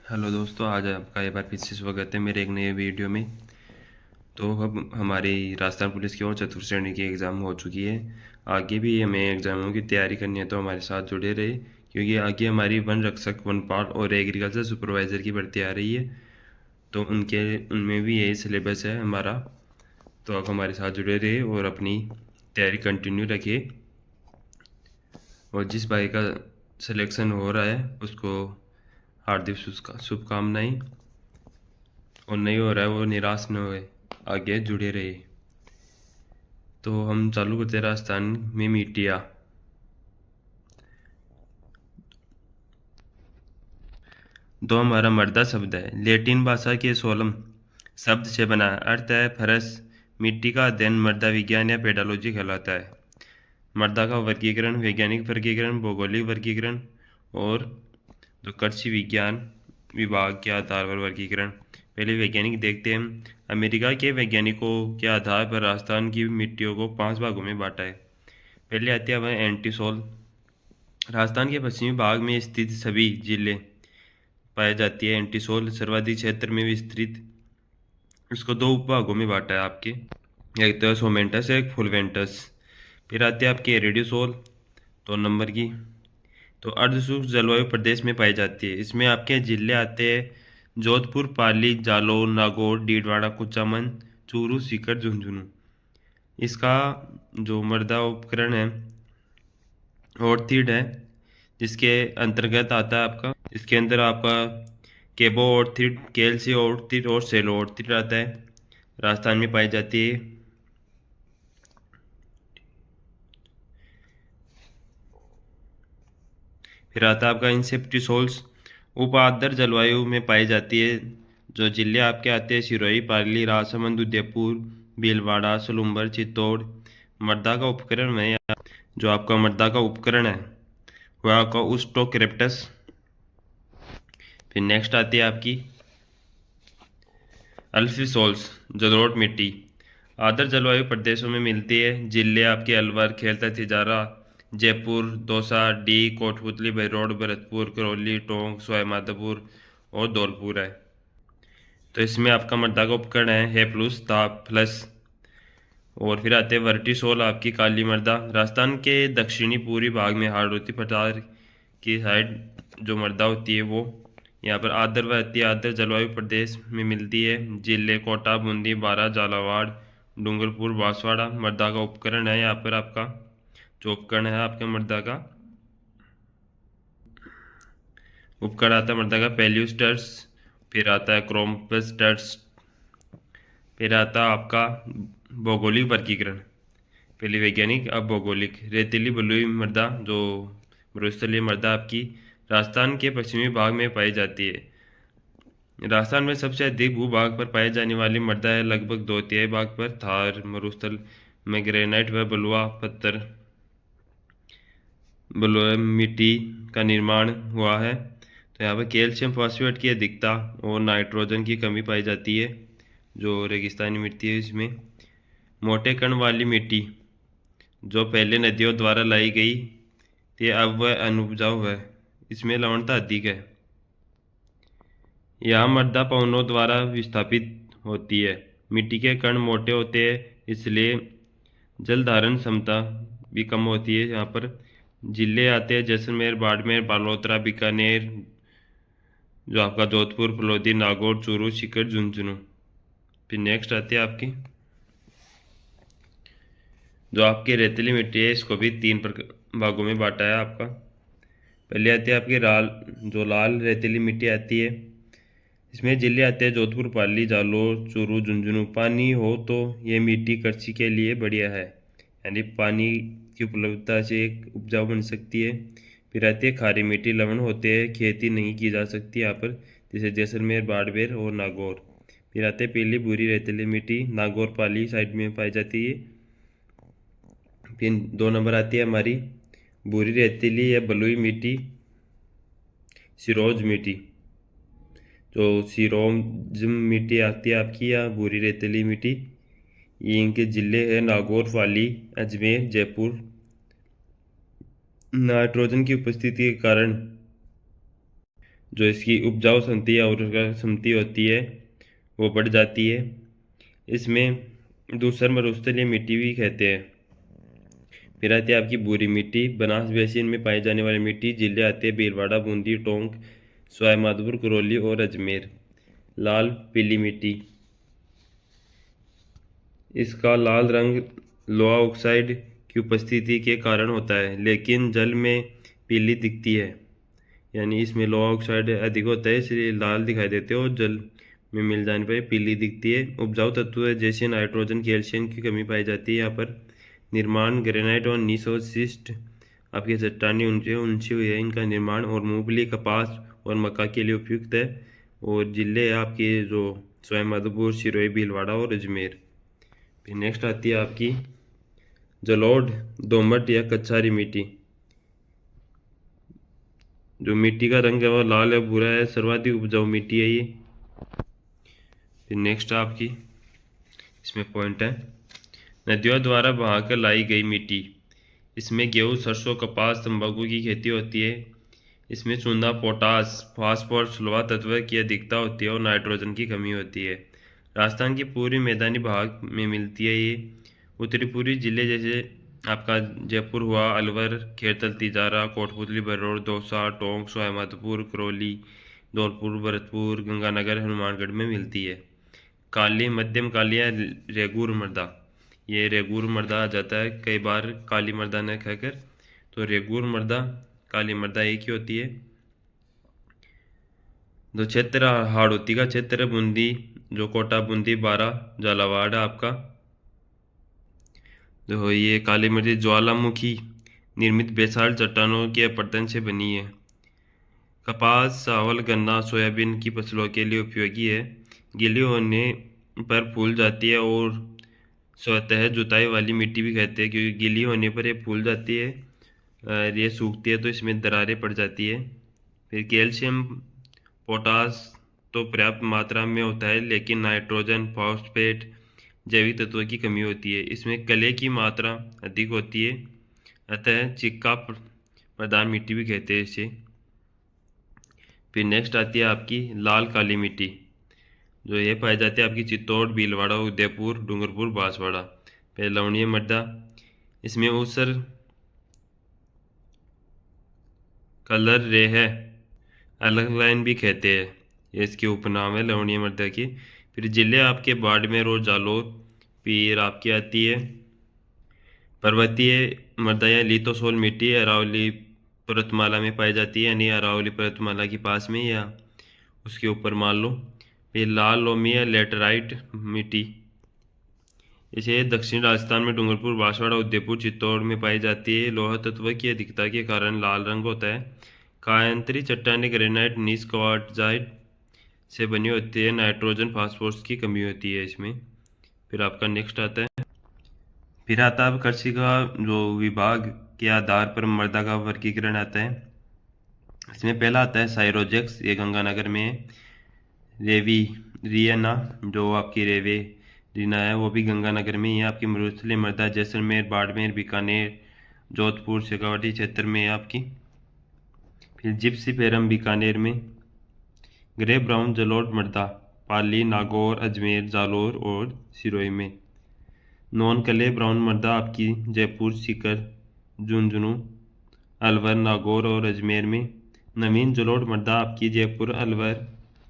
Hello दोस्तों, आज आपका एक बार फिर से स्वागत है मेरे एक नए वीडियो में। तो अब हमारी राजस्थान पुलिस की और चतुर्थ श्रेणी की एग्ज़ाम हो चुकी है। आगे भी हमें एग्ज़ामों की तैयारी करनी है, तो हमारे साथ जुड़े रहे, क्योंकि आगे हमारी वन रक्षक, वन पाल और एग्रीकल्चर सुपरवाइज़र की भर्ती आ रही है। तो उनमें भी यही सिलेबस है हमारा। तो आप हमारे साथ जुड़े रहे और अपनी तैयारी कंटिन्यू रखिए। और जिस भाई का सिलेक्शन हो रहा है उसको हार्दिक शुभकामनाएं, और नहीं हो रहा है वो निराश न होए, आगे जुड़े रहे। तो हम चालू करते हैं राजस्थान में मीडिया। दो हमारा मर्दा शब्द है, लैटिन भाषा के सोलम शब्द से बना है। अर्थ है फरस। मिट्टी का अध्ययन मृदा विज्ञान या पेडालॉजी कहलाता है। मृदा का वर्गीकरण, वैज्ञानिक वर्गीकरण, भौगोलिक वर्गीकरण और जो कृषि विज्ञान विभाग के आधार पर वर्गीकरण। पहले वैज्ञानिक देखते हैं हम। अमेरिका के वैज्ञानिकों के आधार पर राजस्थान की मिट्टियों को 5 भागों में बांटा है। पहले आते हैं हमारे एंटीसोल। राजस्थान के पश्चिमी भाग में स्थित सभी जिले पाई जाती है। एंटीसोल सर्वाधिक क्षेत्र में विस्तृत। इसको दो उपभागों में बांटा है आपके, एक तो सोमेंटस है, एक फुलवेंटस। फिर आते हैं आपके रेडियोसोल, 2 नंबर की। तो अर्धशुष्क जलवायु प्रदेश में पाई जाती है। इसमें आपके जिले आते हैं जोधपुर, पाली, जालौर, नागौर, डीडवाड़ा, कुचामन, चूरू, सीकर, झुंझुनू। इसका जो मृदा उपकरण है ऑर्थिड है, जिसके अंतर्गत आता है आपका, इसके अंदर आपका केबो ऑर्थिड, कैल्सी ऑर्थिड और सेलो ऑर्थिड आता है। राजस्थान में पाई जाती है। फिर आता है आपका इंसेप्टिसोल्स, उप आर्द्र जलवायु में पाई जाती है। जो जिले आपके आते हैं सिरोही, पाली, राजसमंद, उदयपुर, भीलवाड़ा, सलूम्बर, चित्तौड़। मृदा का उपकरण में जो आपका मृदा का उपकरण है वह आपका उस्टोक्रेप्टस। फिर नेक्स्ट आती है आपकी अल्फिसोल्स, जलोढ़ मिट्टी। आर्द्र जलवायु प्रदेशों में मिलती है। जिले आपके अलवर, खेलता, तिजारा, जयपुर, दौसा, डी, कोटपुतली, बहरौड़, भरतपुर, करौली, टोंक, सवाईमाधोपुर और धौलपुर है। तो इसमें आपका मृदा का उपकरण है प्लस ताप प्लस। और फिर आते हैं वर्टिसोल, आपकी काली मृदा। राजस्थान के दक्षिणी पूर्वी भाग में हाड़ौती पठार की साइड जो मृदा होती है वो यहाँ पर आर्द्रवर्ती आर्द्र जलवायु प्रदेश में मिलती है। जिले कोटा, बूंदी, बारा, झालावाड़, डूंगरपुर, बांसवाड़ा। मृदा का उपकरण है यहाँ पर आपका, जो उपकरण है आपके मृदा का उपकरण आता है मृदा का पेल्यूस्टर्स। फिर आता है क्रोम्पस्टर्स। फिर आता है आपका भौगोलिक वर्गीकरण। पहले वैज्ञानिक, अब भौगोलिक। रेतीली बलुई मृदा, जो मरुस्थलीय मृदा आपकी राजस्थान के पश्चिमी भाग में पाई जाती है। राजस्थान में सबसे अधिक भूभाग पर पाई जाने वाली मृदा है, लगभग 2/3 भाग पर थार मरुस्थल में ग्रेनाइट व बलुआ पत्थर, बलुआ मिट्टी का निर्माण हुआ है। तो यहाँ पर कैल्शियम फॉस्फेट की अधिकता और नाइट्रोजन की कमी पाई जाती है, जो रेगिस्तानी मिट्टी है। इसमें मोटे कण वाली मिट्टी जो पहले नदियों द्वारा लाई गई थी, अब वह अनुपजाऊ है। इसमें लवणता अधिक है। यहाँ मृदा पवनों द्वारा विस्थापित होती है। मिट्टी के कण मोटे होते हैं, इसलिए जल धारण क्षमता भी कम होती है। यहाँ पर जिले आते हैं जैसलमेर, बाड़मेर, बालोतरा, बीकानेर, जो आपका जोधपुर, फलोदी, नागौर, चूरू, सीकर, झुंझुनू। फिर नेक्स्ट आती है आपकी जो आपकी रेतीली मिट्टी है, इसको भी 3 भागों में बांटा है आपका। पहले आती है आपकी लाल रेतीली मिट्टी आती है। इसमें जिले आते हैं जोधपुर, पाली, जालौर, चूरू, झुंझुनू। पानी हो तो ये मिट्टी कृषि के लिए बढ़िया है, यानी पानी की उपलब्धता से एक उपजाऊ बन सकती है। फिर आती है खारी मिट्टी, लवण होते हैं, खेती नहीं की जा सकती यहाँ पर, जैसे जैसलमेर, बाड़मेर और नागौर। फिर आते हैं पीली भूरी रेतीली मिट्टी, नागौर, पाली साइड में पाई जाती है। फिर 2 नंबर आती है हमारी भूरी रेतीली या बलुई मिट्टी, सिरोज मिट्टी। जो सिरोज मिट्टी आती है आपकी या भूरी रेतीली मिट्टी, ये इनके जिले हैं नागौर, पाली, अजमेर, जयपुर। नाइट्रोजन की उपस्थिति के कारण जो इसकी उपजाऊ क्षमता या उर्वरक क्षमता होती है वो बढ़ जाती है। इसमें दूसर मरुस्थलीय मिट्टी भी कहते हैं। फिर आती है आपकी भूरी मिट्टी। बनास बेसिन में पाई जाने वाली मिट्टी जिले आते हैं भीलवाड़ा, बूंदी, टोंक, सवाई माधोपुर, करौली और अजमेर। लाल पीली मिट्टी, इसका लाल रंग लोहा ऑक्साइड की उपस्थिति के कारण होता है, लेकिन जल में पीली दिखती है। यानी इसमें लोहा ऑक्साइड अधिक होता है इसलिए लाल दिखाई देते हैं और जल में मिल जाने पर पीली दिखती है। उपजाऊ तत्व जैसे नाइट्रोजन, कैल्शियम की कमी पाई जाती है। यहाँ पर निर्माण ग्रेनाइट और नीसोसिस्ट आपकी चट्टानी ऊंची हुई है, इनका निर्माण, और मूंगफली, कपास और मक्का के लिए उपयुक्त है। और जिले आपके जो सवाई माधोपुर, सिरोही, भीलवाड़ा और अजमेर। फिर नेक्स्ट आती है आपकी जलोढ़, दोमट या कच्छारी मिट्टी। जो मिट्टी का रंग है वो लाल या भूरा है, सर्वाधिक उपजाऊ मिट्टी है ये। फिर नेक्स्ट आपकी इसमें पॉइंट है नदियों द्वारा बहाकर लाई गई मिट्टी। इसमें गेहूँ, सरसों, कपास, तंबाकू की खेती होती है। इसमें चूना, पोटास, फास्फोरस, लोहा तत्व की अधिकता होती है और नाइट्रोजन की कमी होती है। राजस्थान की पूरी मैदानी भाग में मिलती है ये। उत्तरी पूर्वी जिले जैसे आपका जयपुर हुआ, अलवर, खेरतल, तिजारा, कोटपुतली, बरौर, दौसा, टोंक, सवाई माधोपुर, करौली, धौलपुर, भरतपुर, गंगानगर, हनुमानगढ़ में मिलती है। काली, मध्यम काली या रेगूर मृदा, ये रेगूर मृदा आ जाता है कई बार काली मृदा न कहकर, तो रेगूर मृदा, काली मृदा एक ही होती है। जो क्षेत्र हाड़ौती का क्षेत्र, बूंदी, जो कोटा, बूंदी, बारा, झालावाड़ आपका, जो ये काली मृदा ज्वालामुखी निर्मित बेसाल्ट चट्टानों के अपरदन से बनी है। कपास, चावल, गन्ना, सोयाबीन की फसलों के लिए उपयोगी है। गीली होने पर फूल जाती है और स्वतः जुताई वाली मिट्टी भी कहते हैं, क्योंकि गीली होने पर ये फूल जाती है, ये सूखती है तो इसमें दरारें पड़ जाती है। फिर कैल्शियम, पोटास तो पर्याप्त मात्रा में होता है, लेकिन नाइट्रोजन, फॉस्फेट, जैविक तत्वों की कमी होती है। इसमें कले की मात्रा अधिक होती है, अतः चिक्का प्रधान मिट्टी भी कहते हैं इसे। फिर नेक्स्ट आती है आपकी लाल काली मिट्टी, जो ये पाई जाती है आपकी चित्तौड़, भीलवाड़ा, उदयपुर, डूंगरपुर, बांसवाड़ा। फिर लवणीय मृदा, इसमें ऊसर कलर रे है, अलग लाइन भी कहते हैं, ये इसके उपनाम है लवणीय मृदा की। फिर जिले आपके बाड़मेर और जालौर। फिर आपकी आती है पर्वतीय मृदा या लितोसोल मिट्टी, अरावली पर्वतमाला में पाई जाती है, यानी अरावली पर्वतमाला के पास में या उसके ऊपर मान लो। फिर लाल लोमी या लेटराइट मिट्टी, इसे दक्षिण राजस्थान में डूंगरपुर, बांसवाड़ा, उदयपुर, चित्तौड़ में पाई जाती है। लोहा तत्व की अधिकता के कारण लाल रंग होता है। कायांतरी चट्टानें ग्रेनाइट, नीस, क्वार्टजाइट से बनी होती है। नाइट्रोजन, फास्फोरस की कमी होती है इसमें। फिर आपका नेक्स्ट आता है, फिर आता है कृषि का जो विभाग के आधार पर मृदा का वर्गीकरण आता है। इसमें पहला आता है साइरोजेक्स, ये गंगानगर में है। रेवी रियाना, जो आपकी रेवे रीना है, वो भी गंगानगर में ही है। आपकी मरुस्थलीय मृदा जैसलमेर, बाड़मेर, बीकानेर, जोधपुर, शेखावाटी क्षेत्र में है आपकी। फिर जिप्सीफेरम बीकानेर में। ग्रे ब्राउन जलोढ़ मृदा पाली, नागौर, अजमेर, जालोर और सिरोही में। नॉन कले ब्राउन मृदा आपकी जयपुर, सीकर, झुंझुनू, अलवर, नागौर और अजमेर में। नवीन जलोढ़ मृदा आपकी जयपुर, अलवर,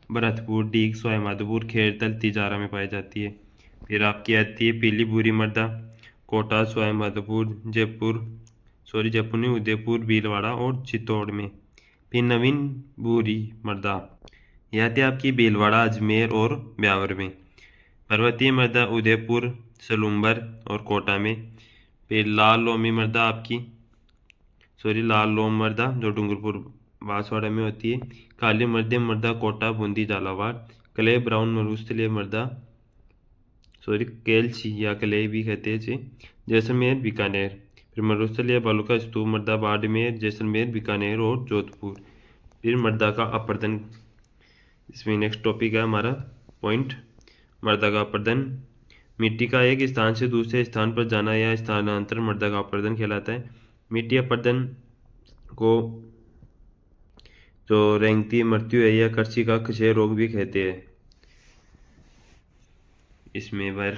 भरतपुर, डीग, सवाई माधोपुर, खेरतल, तिजारा में पाई जाती है। फिर आपकी आती है पीली भूरी मृदा कोटा, सवाई माधोपुर, जयपुर नहीं, उदयपुर, भीलवाड़ा और चित्तौड़ में। फिर नवीन भूरी मृदा यह आती है आपकी भीलवाड़ा, अजमेर और ब्यावर में। पर्वतीय मृदा उदयपुर, सलूम्बर और कोटा में। फिर लाल लोमी मृदा आपकी लाल लोम मृदा जो डूंगरपुर, बांसवाड़ा में होती है। काली मध्यम मृदा कोटा, बूंदी, झालावाड़। क्ले ब्राउन मरुस्थलीय मृदा केल्च या क्ले भी कहते हैं इसे, जैसलमेर, बीकानेर। फिर मरुस्थलीय बालू का स्तूप मृदा बाड़मेर, जैसलमेर, बीकानेर और जोधपुर। फिर मृदा का अपरदन, इसमें नेक्स्ट टॉपिक है हमारा पॉइंट मृदा का अपरदन। मिट्टी का एक स्थान से दूसरे स्थान पर जाना या स्थानांतरण मृदा का अपरदन कहलाता है। मिट्टी अपरदन को जो रेंगती मृत्यु है या कृषि का क्षय रोग भी कहते हैं। इसमें पर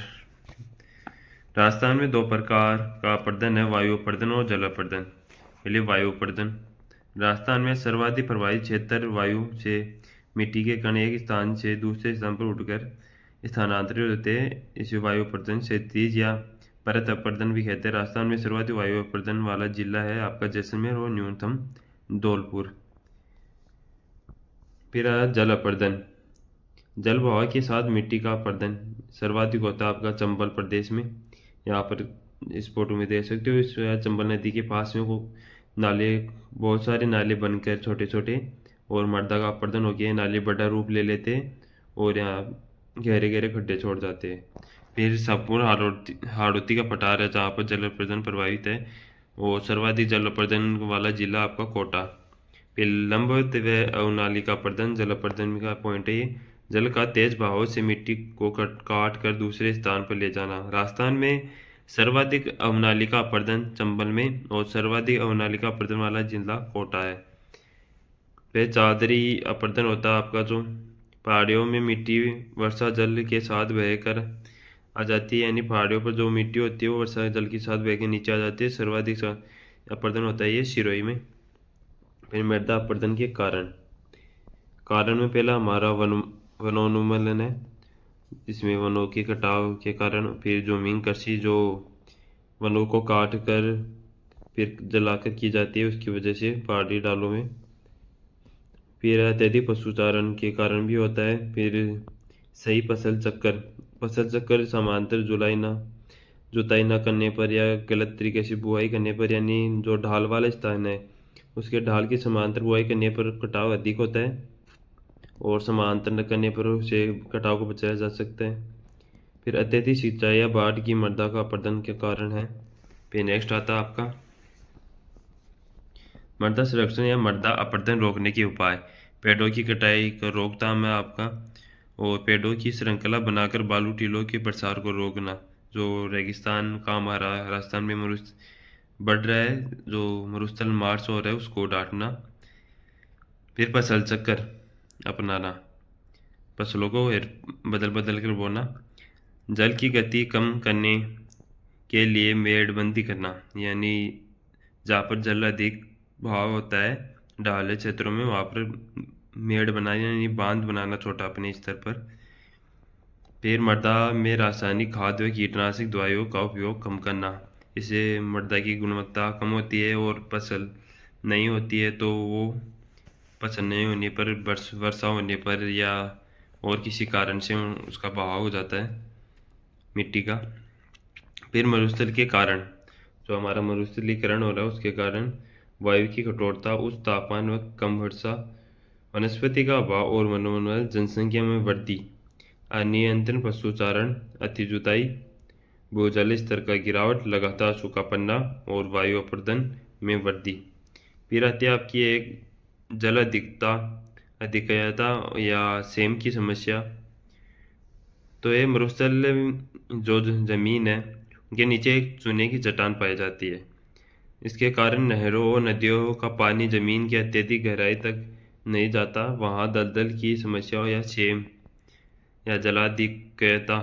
राजस्थान में 2 प्रकार का अपर्दन है, वायु अपर्दन और जल अपर्दन। पहले वायु अपर्दन। राजस्थान में सर्वाधिक प्रभावित क्षेत्र वायु से मिट्टी के कण एक स्थान से दूसरे स्थान पर उठकर स्थानांतरित होते हैं। इसे वायु अपर्दन क्षैतिज या परत अपर्दन भी कहते हैं। राजस्थान में सर्वाधिक वायु अपर्दन वाला जिला है आपका जैसलमेर और न्यूनतम धौलपुर। फिर आया जल अपर्दन। जल बहाव के साथ मिट्टी का अपर्दन सर्वाधिक होता है आपका चंबल प्रदेश में। यहाँ पर इस फोटो में देख सकते हो, इस चंबल नदी के पास में वो नाले, बहुत सारे नाले बनकर छोटे छोटे, और मृदा का अपर्दन हो गया, नाले बड़ा रूप ले लेते हैं और यहाँ गहरे गहरे खड्डे छोड़ जाते हैं। फिर संपूर्ण हाड़ौती का पठार है जहाँ पर जल अपर्दन प्रभावित है, और सर्वाधिक जल अपर्दन वाला जिला आपका कोटा। फिर लंबवत व अवनालिका अपर्दन जल अपर्दन का पॉइंट है ये। जल का तेज बहाव से मिट्टी को काट कर दूसरे स्थान पर ले जाना। राजस्थान में सर्वाधिक अवनालिका अपर्दन चंबल में, और सर्वाधिक अवनालिका अपर्दन वाला जिला कोटा है। फिर चादरी अपर्दन होता है आपका, जो पहाड़ियों में मिट्टी वर्षा जल के साथ बहकर आ जाती है, यानी पहाड़ियों पर जो मिट्टी होती है वो वर्षा जल के साथ बह के नीचे आ जाती है। सर्वाधिक अपर्दन होता है ये सिरोही में। फिर मृदा अपर्दन के कारण में पहला हमारा वनोन्मूलन है, इसमें वनों के कटाव के कारण। फिर जमीन कृषि जो वनों को काट कर फिर जलाकर की जाती है, उसकी वजह से पहाड़ी डालों में। फिर अत्यधिक पशुचारण के कारण भी होता है। फिर सही फसल चक्कर समांतर जुताई ना करने पर या गलत तरीके से बुआई करने पर, यानी जो ढाल वाला स्थान है उसके ढाल की समांतर बुआई करने पर कटाव अधिक होता है, और समांतर न करने पर उसे कटाव को बचाया जा सकता है। फिर अत्यधिक सिंचाई या बाढ़ की मृदा का अपर्दन के कारण है। फिर नेक्स्ट आता है आपका मृदा संरक्षण या मृदा अपर्दन रोकने के उपाय। पेड़ों की कटाई का रोकथाम है आपका, और पेड़ों की श्रृंखला बनाकर बालू टीलों के प्रसार को रोकना। जो रेगिस्तान का हमारा राजस्थान में बढ़ रहा है, जो मरुस्थल मार्च हो रहा है, उसको डांटना। फिर फसल चक्कर अपनाना, फसलों को बदल बदल कर बोना। जल की गति कम करने के लिए मेड़बंदी करना, यानी जहाँ पर जल अधिक बहाव होता है ढाले क्षेत्रों में, वहाँ पर मेड़ बनाना, यानी बांध बनाना छोटा अपने स्तर पर। फिर मृदा में रासायनिक खाद व कीटनाशक दवाइयों का उपयोग कम करना, इससे मृदा की गुणवत्ता कम होती है, और फसल नहीं होती है तो वो फसल नहीं होने पर, वर्षा होने पर या और किसी कारण से उसका बहाव हो जाता है मिट्टी का। फिर मरुस्थल के कारण, जो हमारा मरुस्थलीकरण हो रहा है उसके कारण वायु की कठोरता, उच्च तापमान व कम वर्षा, वनस्पति का अभाव और मनोमन जनसंख्या में वृद्धि, अनियंत्रित पशुचारण, अति जुताई, भूजल स्तर का गिरावट, लगातार सूखा पड़ना और वायु अपर्दन में वृद्धि। फिर आती है आपकी एक जल अधिकता या सेम की समस्या। तो ये मरुस्थल जो जमीन है उनके नीचे एक चूने की चट्टान पाई जाती है। इसके कारण नहरों और नदियों का पानी जमीन की अत्यधिक गहराई तक नहीं जाता। वहाँ दलदल की समस्या या सेम या जलाधिकता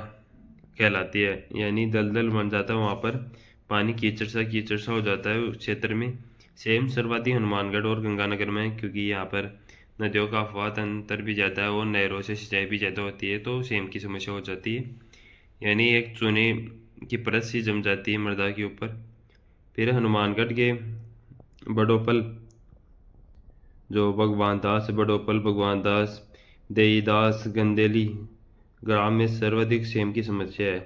कहलाती है, यानी दलदल बन जाता है, वहाँ पर पानी कीचड़ सा हो जाता है उस क्षेत्र में। सेम सर्वाधिक हनुमानगढ़ और गंगानगर में है, क्योंकि यहाँ पर नदियों का अफवाह अंतर भी ज़्यादा है और नहरों से सिंचाई भी ज़्यादा होती है, तो सेम की समस्या हो जाती है, यानी एक चूने की परत सी जम जाती है मृदा के ऊपर। फिर हनुमानगढ़ के बड़ोपल, जो बड़ोपल, भगवान दास, देईदास, गंदेली ग्राम में सर्वाधिक सेम की समस्या है।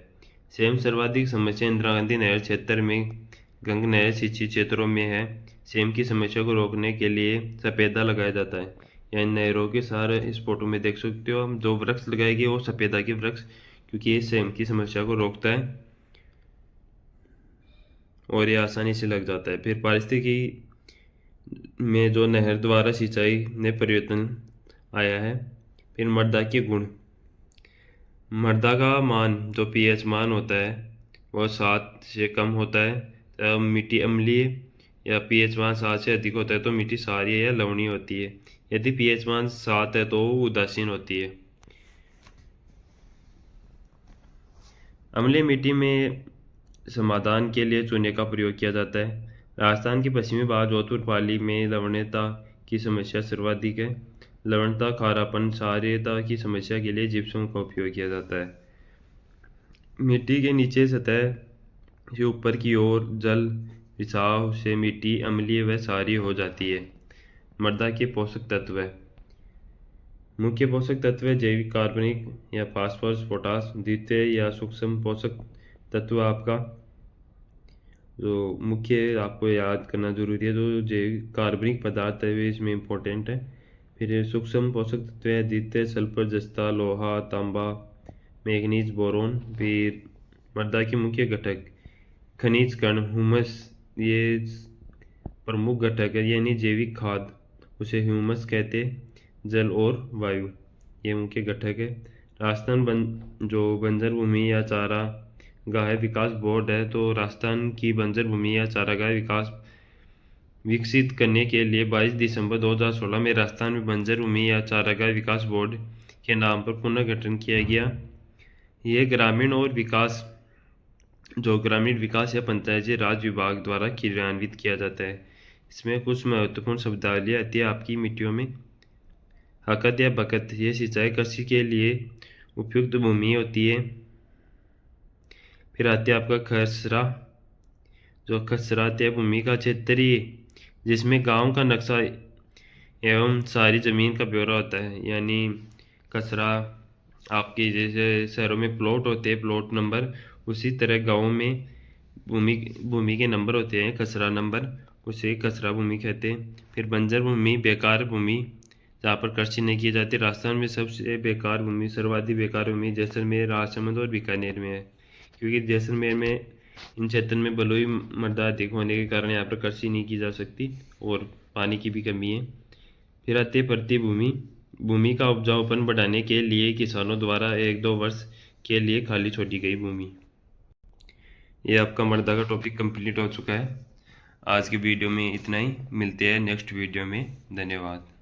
सेम सर्वाधिक समस्या इंदिरा गांधी नहर क्षेत्र में, गंग नहर सिंचित क्षेत्रों में है। सेम की समस्या को रोकने के लिए सफेदा लगाया जाता है, यानी नहरों के सारे इस फोटो में देख सकते हो हम, जो वृक्ष लगाए गए वो सफेदा के वृक्ष, क्योंकि ये सेम की समस्या को रोकता है और ये आसानी से लग जाता है। फिर पारिस्थितिकी में जो नहर द्वारा सिंचाई में परिवर्तन आया है। फिर मृदा के गुण, मृदा का मान, जो पीएच मान होता है वो 7 से कम होता है, तब मिट्टी अम्लीय या पीएच मान 7 से अधिक होता है तो मिट्टी क्षारीय या लवणीय होती है। यदि पीएच मान 7 है तो उदासीन होती है। अम्लीय मिट्टी में समाधान के लिए चूने का प्रयोग किया जाता है। राजस्थान के पश्चिमी भाग जोधपुर पाली में लवणता की समस्या सर्वाधिक है। लवणता, खारापन, क्षारीयता की समस्या के लिए जिप्सम का उपयोग किया जाता है। मिट्टी के नीचे सतह से ऊपर की ओर जल रिसाव से मिट्टी अम्लीय व क्षारीय हो जाती है। मृदा के पोषक तत्व। मुख्य पोषक तत्व जैविक, कार्बनिक या फास्फोरस, पोटास। द्वितीय या सूक्ष्म पोषक तत्व आपका जो मुख्य आपको याद करना जरूरी है, जो जैविक कार्बनिक पदार्थ है इसमें इम्पोर्टेंट है। फिर सूक्ष्म पोषक तत्व है द्वितीय सल्फर, जस्ता, लोहा, तांबा, मैग्नीज, बोरोन। फिर मृदा के मुख्य घटक खनिज कण, ह्यूमस, ये प्रमुख घटक है, यानी जैविक खाद उसे ह्यूमस कहते। जल और वायु ये मुख्य घटक है। राजस्थान जो बंजर भूमि या चारागाह विकास बोर्ड है, तो राजस्थान की बंजर भूमि या चारागाह विकास विकसित करने के लिए 22 दिसंबर 2016 में राजस्थान में बंजर भूमि या चारागाह विकास बोर्ड के नाम पर पुनर्गठन किया गया। यह ग्रामीण विकास या पंचायती राज विभाग द्वारा क्रियान्वित किया जाता है। इसमें कुछ महत्वपूर्ण शब्दावली आती है आपकी मिट्टियों में। हकत या बकत, ये सिंचाई कृषि के लिए उपयुक्त भूमि होती है। फिर आती है आपका खसरा, जो खसराती भूमि का क्षेत्रीय जिसमें गांव का नक्शा एवं सारी ज़मीन का ब्यौरा होता है। यानी खसरा आपकी जैसे शहरों में प्लॉट होते हैं, प्लॉट नंबर, उसी तरह गाँव में भूमि के नंबर होते हैं, खसरा नंबर, उसे खसरा भूमि कहते हैं। फिर बंजर भूमि, बेकार भूमि, जहाँ पर कृषि नहीं की जाती। राजस्थान में सबसे बेकार भूमि, सर्वाधिक बेकार भूमि जैसलमेर, राजसमंद और बीकानेर में है, क्योंकि जैसलमेर में इन क्षेत्रों में बलुई मृदा अधिक होने के कारण यहाँ पर कृषि नहीं की जा सकती और पानी की भी कमी है। फिर आती है परती भूमि, भूमि का उपजाऊपन बढ़ाने के लिए किसानों द्वारा 1-2 वर्ष के लिए खाली छोड़ी गई भूमि। ये आपका मृदा का टॉपिक कंप्लीट हो चुका है। आज की वीडियो में इतना ही, मिलते हैं नेक्स्ट वीडियो में। धन्यवाद।